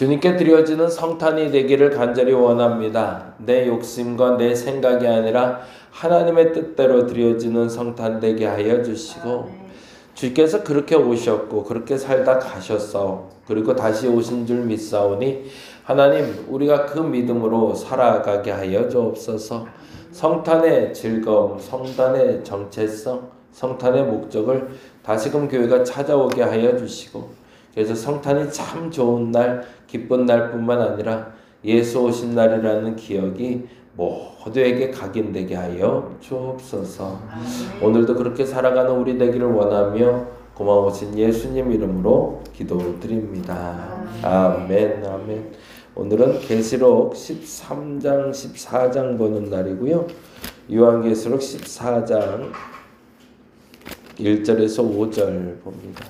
주님께 드려지는 성탄이 되기를 간절히 원합니다. 내 욕심과 내 생각이 아니라 하나님의 뜻대로 드려지는 성탄 되게 하여 주시고, 주께서 그렇게 오셨고 그렇게 살다 가셨사오. 그리고 다시 오신 줄 믿사오니 하나님, 우리가 그 믿음으로 살아가게 하여 주옵소서. 성탄의 즐거움, 성탄의 정체성, 성탄의 목적을 다시금 교회가 찾아오게 하여 주시고, 그래서 성탄이 참 좋은 날, 기쁜 날뿐만 아니라 예수 오신 날이라는 기억이 모두에게 각인되게 하여 주옵소서. 오늘도 그렇게 살아가는 우리 되기를 원하며 고마우신 예수님 이름으로 기도드립니다. 아멘, 아멘. 오늘은 계시록 13장, 14장 보는 날이고요. 요한계시록 14장 1절에서 5절 봅니다.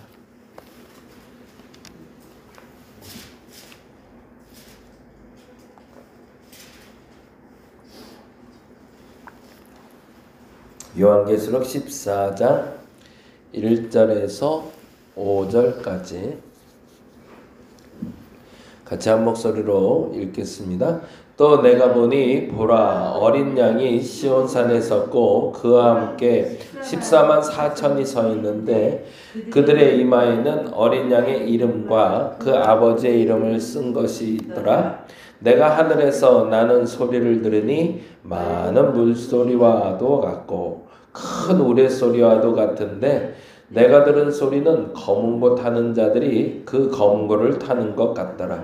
요한계시록 14장 1절에서 5절까지 같이 한 목소리로 읽겠습니다. 또 내가 보니 보라, 어린 양이 시온산에 섰고 그와 함께 14만 4천이 서 있는데 그들의 이마에는 어린 양의 이름과 그 아버지의 이름을 쓴 것이 있더라. 내가 하늘에서 나는 소리를 들으니 많은 물소리와도 같고 큰 우레소리와도 같은데 내가 들은 소리는 검은 고 타는 자들이 그 검은 고를 타는 것 같더라.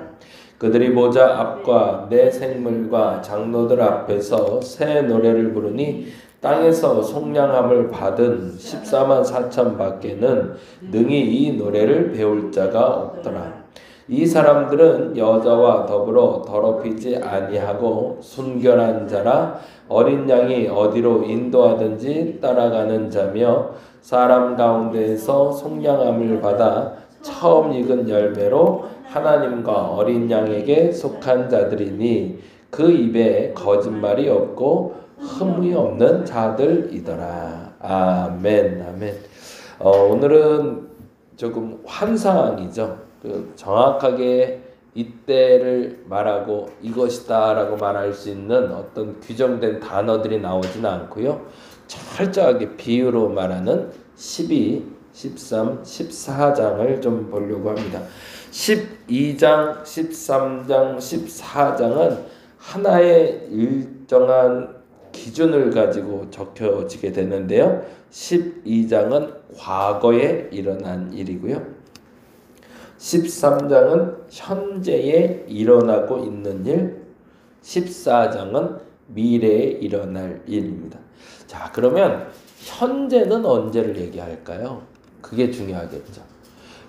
그들이 모자 앞과 내 생물과 장로들 앞에서 새 노래를 부르니 땅에서 속량함을 받은 14만 4천 밖에는 능히 이 노래를 배울 자가 없더라. 이 사람들은 여자와 더불어 더럽히지 아니하고 순결한 자라 어린 양이 어디로 인도하든지 따라가는 자며 사람 가운데에서 속량함을 받아 처음 익은 열매로 하나님과 어린 양에게 속한 자들이니 그 입에 거짓말이 없고 흠이 없는 자들이더라. 아멘, 아멘. 오늘은 조금 환상이죠. 정확하게 이때를 말하고 이것이다 라고 말할 수 있는 어떤 규정된 단어들이 나오지는 않고요. 철저하게 비유로 말하는 12, 13, 14장을 좀 보려고 합니다. 12장, 13장, 14장은 하나의 일정한 기준을 가지고 적혀지게 되는데요. 12장은 과거에 일어난 일이고요. 13장은 현재에 일어나고 있는 일, 14장은 미래에 일어날 일입니다. 자, 그러면 현재는 언제를 얘기할까요? 그게 중요하겠죠.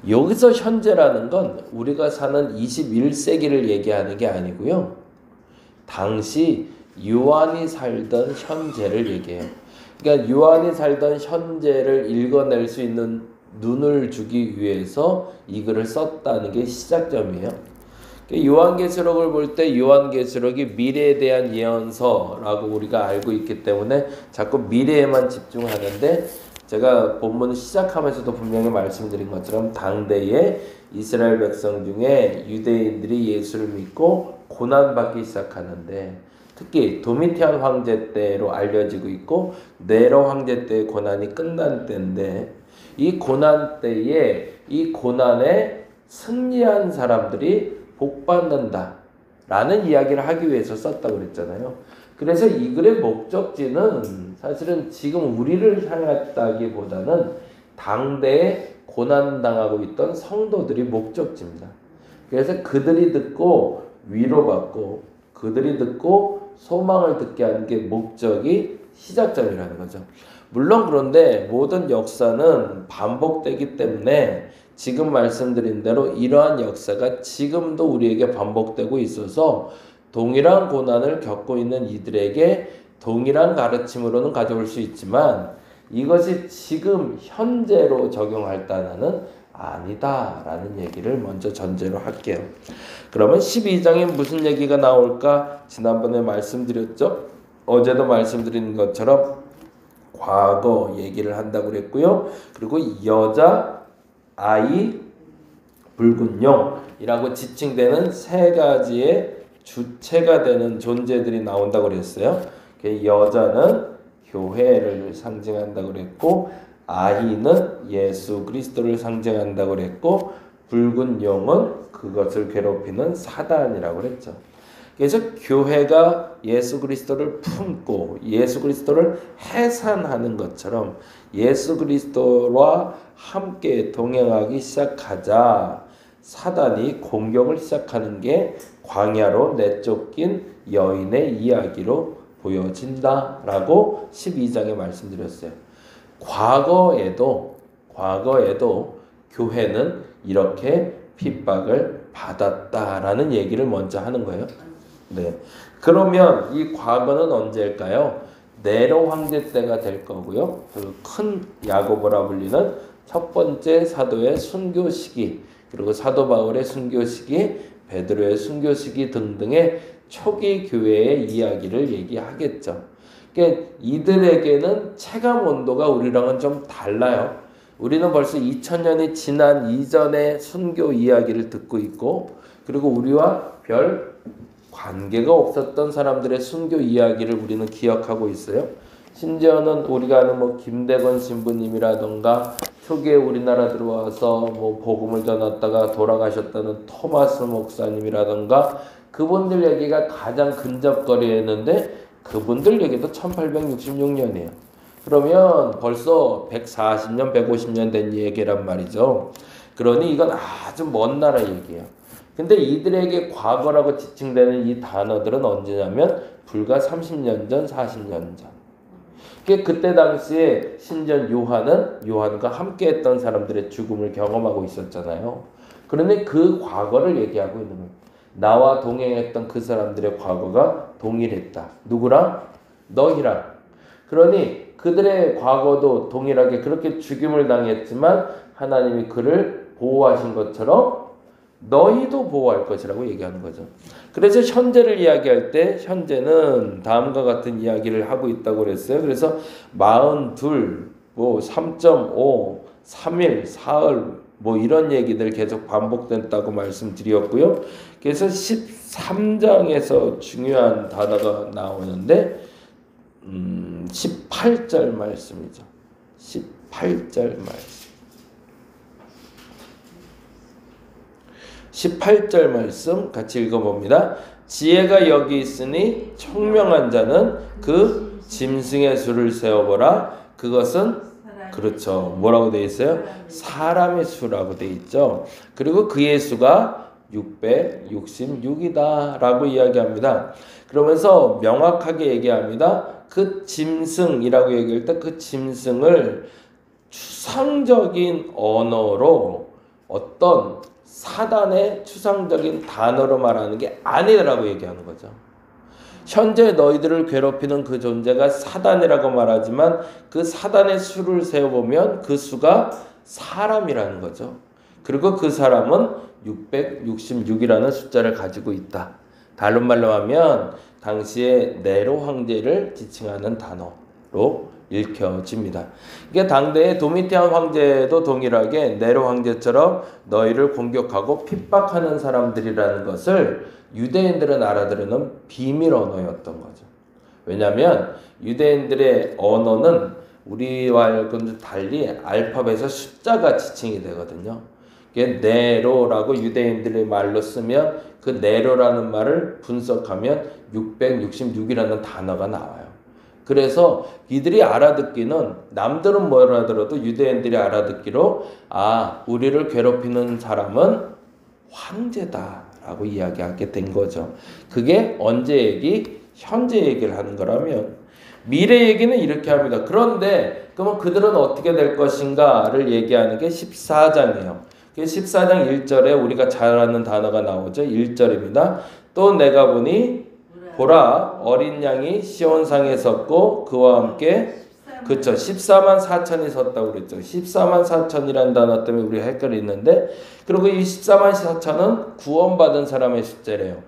여기서 현재라는 건 우리가 사는 21세기를 얘기하는 게 아니고요. 당시 요한이 살던 현재를 얘기해요. 그러니까 요한이 살던 현재를 읽어낼 수 있는 눈을 주기 위해서 이 글을 썼다는 게 시작점이에요. 요한계시록을 볼 때 요한계시록이 미래에 대한 예언서라고 우리가 알고 있기 때문에 자꾸 미래에만 집중하는데, 제가 본문 시작하면서도 분명히 말씀드린 것처럼 당대에 이스라엘 백성 중에 유대인들이 예수를 믿고 고난받기 시작하는데, 특히 도미티안 황제 때로 알려지고 있고 네로 황제 때의 고난이 끝난 때인데, 이 고난 때에 이 고난에 승리한 사람들이 복받는다 라는 이야기를 하기 위해서 썼다고 그랬잖아요. 그래서 이 글의 목적지는 사실은 지금 우리를 향했다기보다는 당대에 고난당하고 있던 성도들이 목적지입니다. 그래서 그들이 듣고 위로받고 그들이 듣고 소망을 듣게 하는 게 목적이 시작점이라는 거죠. 물론 그런데 모든 역사는 반복되기 때문에 지금 말씀드린 대로 이러한 역사가 지금도 우리에게 반복되고 있어서 동일한 고난을 겪고 있는 이들에게 동일한 가르침으로는 가져올 수 있지만 이것이 지금 현재로 적용할 단어는 아니다라는 얘기를 먼저 전제로 할게요. 그러면 12장에 무슨 얘기가 나올까? 지난번에 말씀드렸죠? 어제도 말씀드린 것처럼 과거 얘기를 한다고 그랬고요. 그리고 여자, 아이, 붉은 용이라고 지칭되는 세 가지의 주체가 되는 존재들이 나온다고 그랬어요. 여자는 교회를 상징한다고 그랬고, 아이는 예수 그리스도를 상징한다고 그랬고, 붉은 용은 그것을 괴롭히는 사단이라고 그랬죠. 그래서 교회가 예수 그리스도를 품고 예수 그리스도를 해산하는 것처럼 예수 그리스도와 함께 동행하기 시작하자 사단이 공격을 시작하는 게 광야로 내쫓긴 여인의 이야기로 보여진다라고 12장에 말씀드렸어요. 과거에도 교회는 이렇게 핍박을 받았다라는 얘기를 먼저 하는 거예요. 네. 그러면 이 과거는 언제일까요? 네로 황제 때가 될 거고요. 그 큰 야고보라 불리는 첫 번째 사도의 순교 시기, 그리고 사도 바울의 순교 시기, 베드로의 순교 시기 등등의 초기 교회의 이야기를 얘기하겠죠. 그러니까 이들에게는 체감 온도가 우리랑은 좀 달라요. 우리는 벌써 2000년이 지난 이전의 순교 이야기를 듣고 있고, 그리고 우리와 별 관계가 없었던 사람들의 순교 이야기를 우리는 기억하고 있어요. 심지어는 우리가 아는 뭐 김대건 신부님이라던가 초기에 우리나라 들어와서 뭐 복음을 전했다가 돌아가셨다는 토마스 목사님이라던가 그분들 얘기가 가장 근접거리했는데 그분들 얘기도 1866년이에요. 그러면 벌써 140년, 150년 된 얘기란 말이죠. 그러니 이건 아주 먼 나라 얘기예요. 근데 이들에게 과거라고 지칭되는 이 단어들은 언제냐면 불과 30년 전, 40년 전. 그때 당시에 신전 요한과 함께 했던 사람들의 죽음을 경험하고 있었잖아요. 그런데 그 과거를 얘기하고 있는 거예요. 나와 동행했던 그 사람들의 과거가 동일했다. 누구랑? 너희랑. 그러니 그들의 과거도 동일하게 그렇게 죽임을 당했지만 하나님이 그를 보호하신 것처럼 너희도 보호할 것이라고 얘기하는 거죠. 그래서 현재를 이야기할 때 현재는 다음과 같은 이야기를 하고 있다고 그랬어요. 그래서 42, 3.5, 3일, 사흘 뭐 이런 얘기들 계속 반복된다고 말씀드렸고요. 그래서 13장에서 중요한 단어가 나오는데 18절 말씀이죠. 18절 말씀. 18절 말씀 같이 읽어봅니다. 지혜가 여기 있으니 총명한 자는 그 짐승의 수를 세어보라. 그것은 그렇죠. 뭐라고 되어 있어요? 사람의 수라고 되어 있죠. 그리고 그의 수가 666이다 라고 이야기합니다. 그러면서 명확하게 얘기합니다. 그 짐승이라고 얘기할 때 그 짐승을 추상적인 언어로 어떤 사단의 추상적인 단어로 말하는 게 아니라고 얘기하는 거죠. 현재 너희들을 괴롭히는 그 존재가 사단이라고 말하지만 그 사단의 수를 세어보면 그 수가 사람이라는 거죠. 그리고 그 사람은 666이라는 숫자를 가지고 있다. 다른 말로 하면 당시의 네로 황제를 지칭하는 단어로 읽혀집니다. 이게 당대의 도미티안 황제도 동일하게 네로 황제처럼 너희를 공격하고 핍박하는 사람들이라는 것을 유대인들은 알아들으는 비밀 언어였던 거죠. 왜냐하면 유대인들의 언어는 우리와는 달리 알파벳의 숫자가 지칭이 되거든요. 이게 네로라고 유대인들의 말로 쓰면 그 네로라는 말을 분석하면 666이라는 단어가 나와요. 그래서 이들이 알아듣기는 남들은 뭘 알아들어도 유대인들이 알아듣기로 우리를 괴롭히는 사람은 황제다라고 이야기하게 된 거죠. 그게 언제 얘기? 현재 얘기를 하는 거라면 미래 얘기는 이렇게 합니다. 그런데 그러면 그들은 어떻게 될 것인가를 얘기하는 게 14장이에요. 14장 1절에 우리가 잘 아는 단어가 나오죠. 1절입니다. 또 내가 보니 보라 어린 양이 시온상에 섰고 그와 함께 그렇죠. 14만 4천이 섰다고 그랬죠. 14만 4천이라는 단어 때문에 우리가 헷갈리는데 그리고 이 14만 4천은 구원받은 사람의 숫자래요.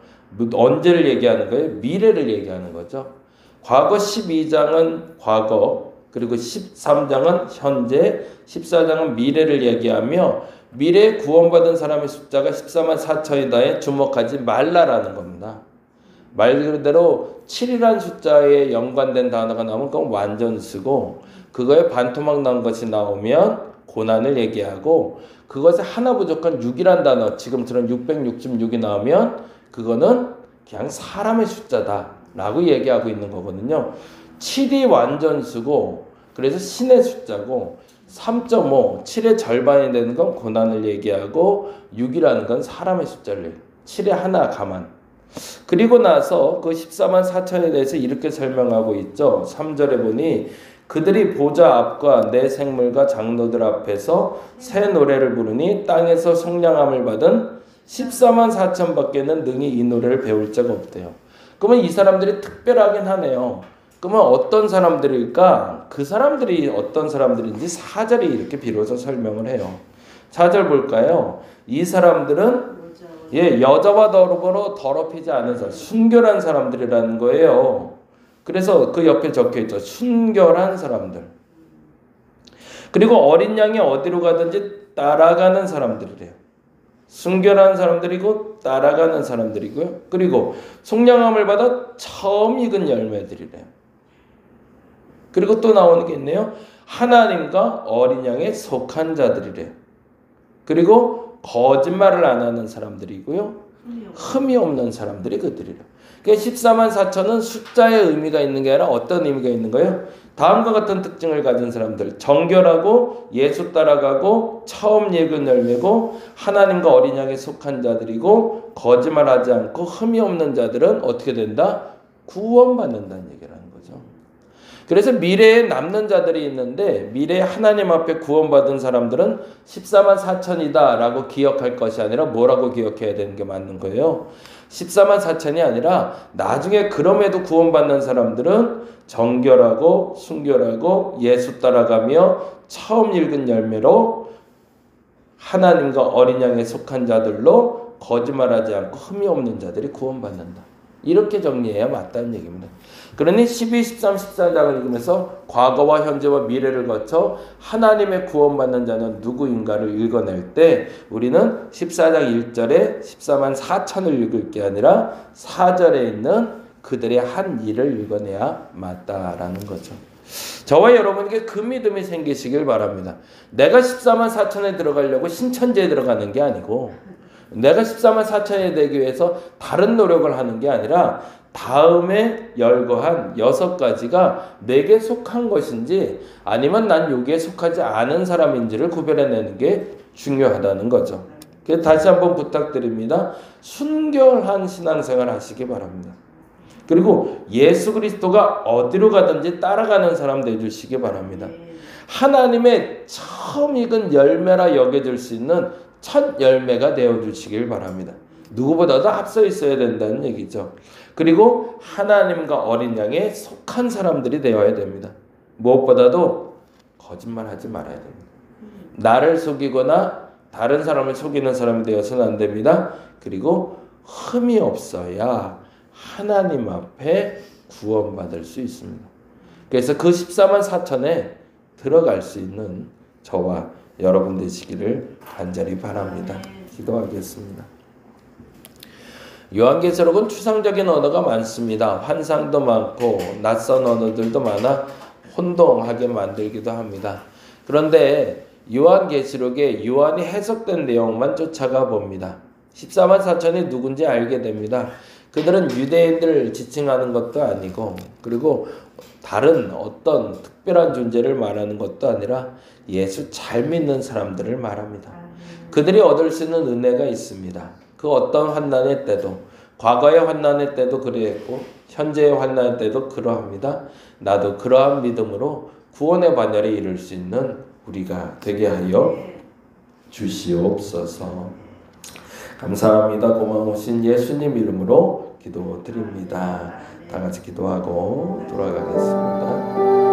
언제를 얘기하는 거예요? 미래를 얘기하는 거죠. 과거 12장은 과거 그리고 13장은 현재 14장은 미래를 얘기하며 미래에 구원받은 사람의 숫자가 14만 4천이다에 주목하지 말라라는 겁니다. 말 그대로 7이라는 숫자에 연관된 단어가 나오면 그건 완전수고, 그거에 반토막 난 것이 나오면 고난을 얘기하고, 그것에 하나 부족한 6이란 단어, 지금처럼 666이 나오면 그거는 그냥 사람의 숫자다 라고 얘기하고 있는 거거든요. 7이 완전수고, 그래서 신의 숫자고, 3.5, 7의 절반이 되는 건 고난을 얘기하고, 6이라는 건 사람의 숫자를 얘기해요. 7에 하나 가만. 그리고 나서 그 14만 4천에 대해서 이렇게 설명하고 있죠. 3절에 보니 그들이 보좌 앞과 내 생물과 장로들 앞에서 새 노래를 부르니 땅에서 속량함을 받은 14만 4천 밖에는 능히 이 노래를 배울 자가 없대요. 그러면 이 사람들이 특별하긴 하네요. 그러면 어떤 사람들일까? 그 사람들이 어떤 사람들인지 4절이 이렇게 비로소 설명을 해요. 4절 볼까요? 이 사람들은 여자와 더불어 더럽히지 않은 사람, 순결한 사람들이라는 거예요. 그래서 그 옆에 적혀있죠. 순결한 사람들. 그리고 어린 양이 어디로 가든지 따라가는 사람들이래요. 순결한 사람들이고 따라가는 사람들이고요. 그리고 속량함을 받아 처음 익은 열매들이래요. 그리고 또 나오는 게 있네요. 하나님과 어린 양에 속한 자들이래요. 그리고 거짓말을 안 하는 사람들이고요. 흠이 없는 사람들이 그들이래요. 그러니까 14만 4천은 숫자의 의미가 있는 게 아니라 어떤 의미가 있는 거예요? 다음과 같은 특징을 가진 사람들. 정결하고 예수 따라가고 처음 익은 열매고 하나님과 어린 양에 속한 자들이고 거짓말하지 않고 흠이 없는 자들은 어떻게 된다? 구원받는다는 얘기라는 거죠. 그래서 미래에 남는 자들이 있는데 미래에 하나님 앞에 구원받은 사람들은 14만 4천이다 라고 기억할 것이 아니라 뭐라고 기억해야 되는 게 맞는 거예요? 14만 4천이 아니라 나중에 그럼에도 구원받는 사람들은 정결하고 순결하고 예수 따라가며 처음 읽은 열매로 하나님과 어린 양에 속한 자들로 거짓말하지 않고 흠이 없는 자들이 구원받는다. 이렇게 정리해야 맞다는 얘기입니다. 그러니 12, 13, 14장을 읽으면서 과거와 현재와 미래를 거쳐 하나님의 구원받는 자는 누구인가를 읽어낼 때 우리는 14장 1절에 14만 4천을 읽을 게 아니라 4절에 있는 그들의 한 일을 읽어내야 맞다라는 거죠. 저와 여러분에게 그 믿음이 생기시길 바랍니다. 내가 14만 4천에 들어가려고 신천지에 들어가는 게 아니고 내가 14만 4천에 되기 위해서 다른 노력을 하는 게 아니라 다음에 열거한 6가지가 내게 속한 것인지 아니면 난 여기에 속하지 않은 사람인지를 구별해내는 게 중요하다는 거죠. 그래서 다시 한번 부탁드립니다. 순결한 신앙생활 하시기 바랍니다. 그리고 예수 그리스도가 어디로 가든지 따라가는 사람 되주시기 바랍니다. 하나님의 처음 익은 열매라 여겨질 수 있는 첫 열매가 되어주시길 바랍니다. 누구보다도 앞서 있어야 된다는 얘기죠. 그리고 하나님과 어린 양에 속한 사람들이 되어야 됩니다. 무엇보다도 거짓말하지 말아야 됩니다. 나를 속이거나 다른 사람을 속이는 사람이 되어서는 안 됩니다. 그리고 흠이 없어야 하나님 앞에 구원받을 수 있습니다. 그래서 그 14만 4천에 들어갈 수 있는 저와 여러분 되시기를 간절히 바랍니다. 기도하겠습니다. 요한계시록은 추상적인 언어가 많습니다. 환상도 많고 낯선 언어들도 많아 혼동하게 만들기도 합니다. 그런데 요한계시록에 요한이 해석된 내용만 쫓아가 봅니다. 14만 4천이 누군지 알게 됩니다. 그들은 유대인들을 지칭하는 것도 아니고 그리고 다른 어떤 특별한 존재를 말하는 것도 아니라 예수 잘 믿는 사람들을 말합니다. 그들이 얻을 수 있는 은혜가 있습니다. 그 어떤 환난의 때도 과거의 환난의 때도 그러했고 현재의 환난의 때도 그러합니다. 나도 그러한 믿음으로 구원의 반열에 이를 수 있는 우리가 되게 하여 주시옵소서. 감사합니다. 고마우신 예수님 이름으로 기도드립니다. 다 같이 기도하고 돌아가겠습니다.